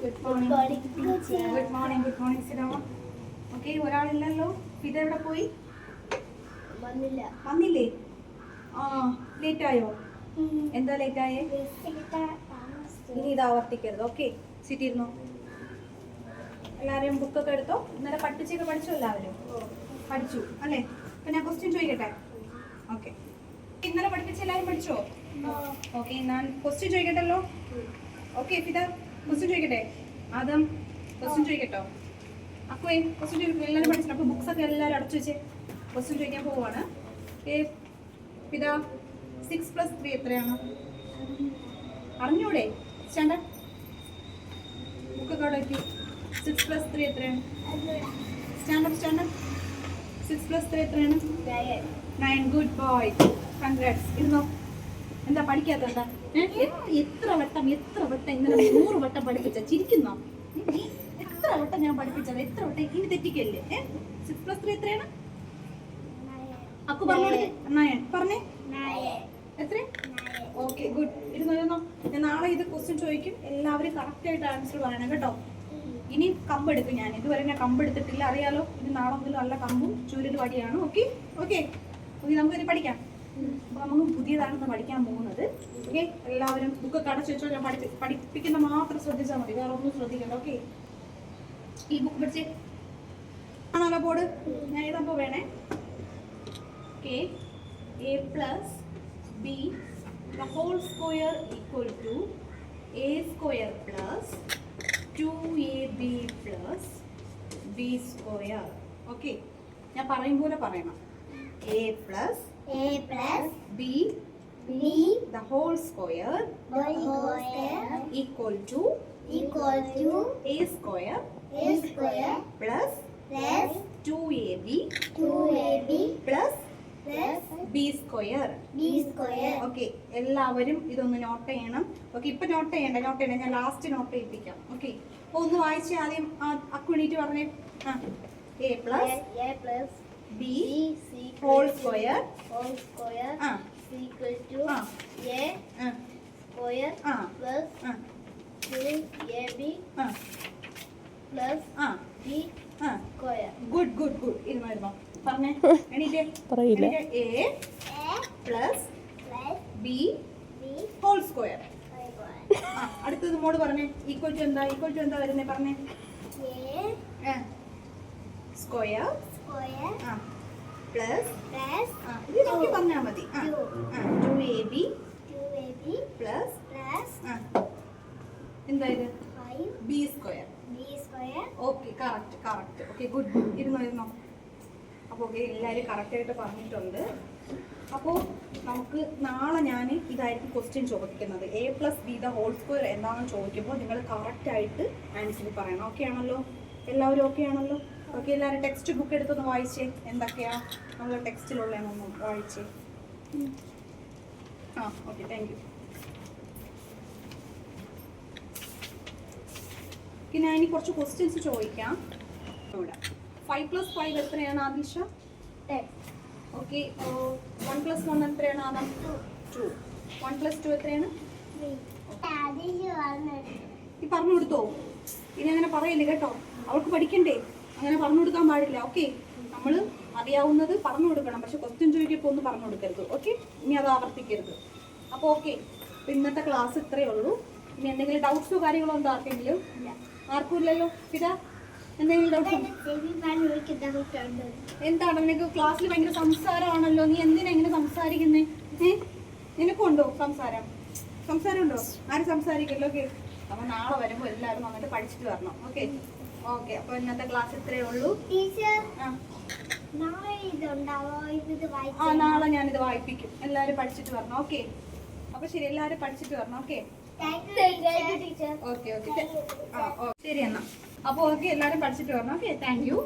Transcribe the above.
Good morning. Good morning. Good morning. Sit down. Okay, ഒരാളില്ലല്ലോ. ഇത് എവിടെ പോയി? വന്നില്ലേ? ലേറ്റ് ആയോ? എന്താ ലേറ്റ് ആയേ? ഇനി ഇത് ആവർത്തിക്കരുത്. ഓക്കെ, സിറ്റ് ഇരുന്നോ. എല്ലാവരും ബുക്കൊക്കെ എടുത്തോ. ഇന്നലെ പഠിച്ചോ എല്ലാവരും? പഠിച്ചു അല്ലേ? അപ്പൊ ഞാൻ ക്വസ്റ്റ്യൻ ചോദിക്കട്ടെ? ഓക്കെ, ഇന്നലെ പഠിപ്പിച്ച എല്ലാവരും പഠിച്ചോ? ഓക്കെ, ഞാൻ ക്വസ്റ്റ്യൻ ചോദിക്കട്ടല്ലോ. ഓക്കെ ഫിദ, ക്വസ്റ്റ്യൻ ചോദിക്കട്ടെ? ആദം, ക്വസ്റ്റ്യൻ ചോദിക്കട്ടോ? അക്കുവേ, ക്വസ്റ്റ്യൻ ചോദിക്കട്ടെ? എല്ലാവരും പഠിച്ചില്ല. അപ്പോൾ ബുക്സൊക്കെ എല്ലാവരും അടച്ചു വെച്ച് ക്വസ്റ്റ്യൻ ചോദിക്കാൻ പോവുകയാണ്. ഫിദ, 6+3 എത്രയാണ്? അറിഞ്ഞൂടെ? സ്റ്റാൻഡേർഡ് ബുക്കൊക്കെ അവിടെ വയ്ക്കൂ. 6+3 എത്രയാണ്? സ്റ്റാൻഡേർഡ് 6+3 എത്രയാണ്? 9. Good boy, congrats. ഇരുന്നോ. എന്താ പഠിക്കാത്ത? എന്താ എത്ര വട്ടം ഇന്നലെ 100 വട്ടം പഠിപ്പിച്ച? ചിരിക്കുന്നോ? എത്ര വട്ടം ഞാൻ പഠിപ്പിച്ചത്? എത്ര വട്ടം? ഇനി തെറ്റിക്കല്ലേ? 6+3 എത്രയാണ്? അക്കു പറഞ്ഞു. 9 പറഞ്ഞേ. എത്ര? Okay, good. ഇരുന്നോ. ഞാൻ നാളെ ഇത് ക്വസ്റ്റ്യൻ ചോദിക്കും. എല്ലാവരും കറക്റ്റ് ആയിട്ട് ആൻസർ പറയണം കേട്ടോ. ഇനി കമ്പെടുക്കും ഞാൻ. ഇതുവരെ ഞാൻ കമ്പെടുത്തിട്ടില്ല, അറിയാലോ. ഇനി നാളെ മുതൽ നല്ല കമ്പും ചൂരൽ വടിയാണ്. ഓക്കെ ഓക്കെ ഓക്കെ, നമുക്കിനി പഠിക്കാം. അപ്പോൾ നമുക്ക് പുതിയതാണ് പഠിക്കാൻ പോകുന്നത്. ഓക്കെ, എല്ലാവരും ബുക്കൊക്കെ അടച്ചു വെച്ചോ. ഞാൻ പഠിപ്പിക്കുന്ന മാത്രം ശ്രദ്ധിച്ചാൽ മതി, വേറെ ഒന്നും ശ്രദ്ധിക്കണ്ട. ഓക്കെ, ഈ ബുക്ക് പഠിച്ചേ ആണല്ലോ ബോർഡ്. ഞാൻ എഴുതാമ്പോൾ വേണേ. Okay, a+b the whole square equal to a square plus 2ab plus b square. Okay, ഞാൻ പറയും പോലെ പറയണം. a plus b the whole square equal to a square plus 2ab plus b square. Okay, എല്ലാവരും ഇതൊന്ന് not ചെയ്യണം. Okay, ഇപ്പൊ not ചെയ്യണ്ട, ഞാൻ ലാസ്റ്റ് നോട്ട് ചെയ്യിപ്പിക്കാം. ഓക്കെ, അപ്പൊ ഒന്ന് വായിച്ച് ആദ്യം അക്കുണീറ്റ് പറഞ്ഞേ. a plus b whole square equal to a square plus 2ab plus b square. Good. ഇരുന്നോ പറഞ്ഞേ. എണീറ്റേ. a plus b whole square. അടുത്തത് മോഡ് പറഞ്ഞേ. ഈക്വൽ ടു എന്താ വരുന്നേ? പറഞ്ഞേ. സ്ക്വയർ പ്ലസ് ഇത് നോക്കി പറഞ്ഞാൽ മതി. 2ab പ്ലസ് എന്താ ഇത്? b square. Okay, correct. Okay, good. ഇരുന്നോ. അപ്പോൾ ഓക്കെ, എല്ലാവരും കറക്റ്റായിട്ട് പറഞ്ഞിട്ടുണ്ട്. അപ്പോൾ നമുക്ക് നാളെ ഞാൻ ഇതായിരിക്കും ക്വസ്റ്റ്യൻ ചോദിക്കുന്നത്. a+b the whole square എന്താണെന്ന് ചോദിക്കുമ്പോൾ നിങ്ങൾ കറക്റ്റായിട്ട് ആൻസർ പറയണം. ഓക്കെ ആണല്ലോ? എല്ലാവരും ഓക്കെ ആണല്ലോ? ഓക്കെ, എല്ലാവരും ടെക്സ്റ്റ് ബുക്ക് എടുത്തൊന്ന് വായിച്ചേ. എന്തൊക്കെയാണ് നമ്മൾ ടെക്സ്റ്റിലുള്ളതെന്നൊന്ന് വായിച്ചേ. Okay, thank you. ഞാൻ ഇനി കുറച്ച് ക്വസ്റ്റ്യൻസ് ചോദിക്കാം. ഇവിടെ 5+5 എത്രയാണ് ആദിഷ? 10. ഓക്കെ, 1+1 എത്രയാണ് ആദം? 2. 1+2 എത്രയാണ്? 3. ഈ പറഞ്ഞു കൊടുത്തോ? ഇനി അങ്ങനെ പറയില്ല കേട്ടോ, അവൾക്ക് പഠിക്കണ്ടേ, അങ്ങനെ പറഞ്ഞു കൊടുക്കാൻ പാടില്ല. ഓക്കെ, നമ്മൾ അറിയാവുന്നത് പറഞ്ഞു കൊടുക്കണം, പക്ഷെ ക്വസ്റ്റ്യൻ ചോദിക്കുമ്പോൾ ഒന്നും പറഞ്ഞു കൊടുക്കരുത്. ഓക്കെ, ഇനി അത് ആവർത്തിക്കരുത്. അപ്പോൾ ഓക്കെ, ഇന്നത്തെ ക്ലാസ് ഇത്രയേ ഉള്ളൂ. ഇനി എന്തെങ്കിലും ഡൗട്ട്സോ കാര്യങ്ങളോ ഉണ്ടോ ആർക്കെങ്കിലും? ആർക്കും ഇല്ലല്ലോ. ഇതാ എന്തെങ്കിലും ഡൗട്ട്സ്? എന്താണ് നിനക്ക് ക്ലാസ്സിൽ ഭയങ്കര സംസാരമാണല്ലോ, നീ എന്തിനാ ഇങ്ങനെ സംസാരിക്കുന്നേ? നിനക്കുണ്ടോ സംസാരം ഉണ്ടോ? ആരും സംസാരിക്കല്ലോ. ഓക്കെ, അപ്പോൾ നാളെ വരുമ്പോൾ എല്ലാവരും വന്നിട്ട് പഠിച്ചിട്ട് വരണം. ഓക്കെ, അപ്പോൾ ഇന്നത്തെ ക്ലാസ് ഇത്രയേ ഉള്ളൂ. നാളെ ഞാനിത് വായിപ്പിക്കും. എല്ലാവരും പഠിച്ചിട്ട് വരണം. ഓക്കെ, അപ്പോൾ ശരി, എല്ലാവരും പഠിച്ചിട്ട് വരണം. ഓക്കെ, ശരി എന്നാ. അപ്പോൾ ഓക്കെ, എല്ലാവരും പഠിച്ചിട്ട് വരണം. Okay, thank you.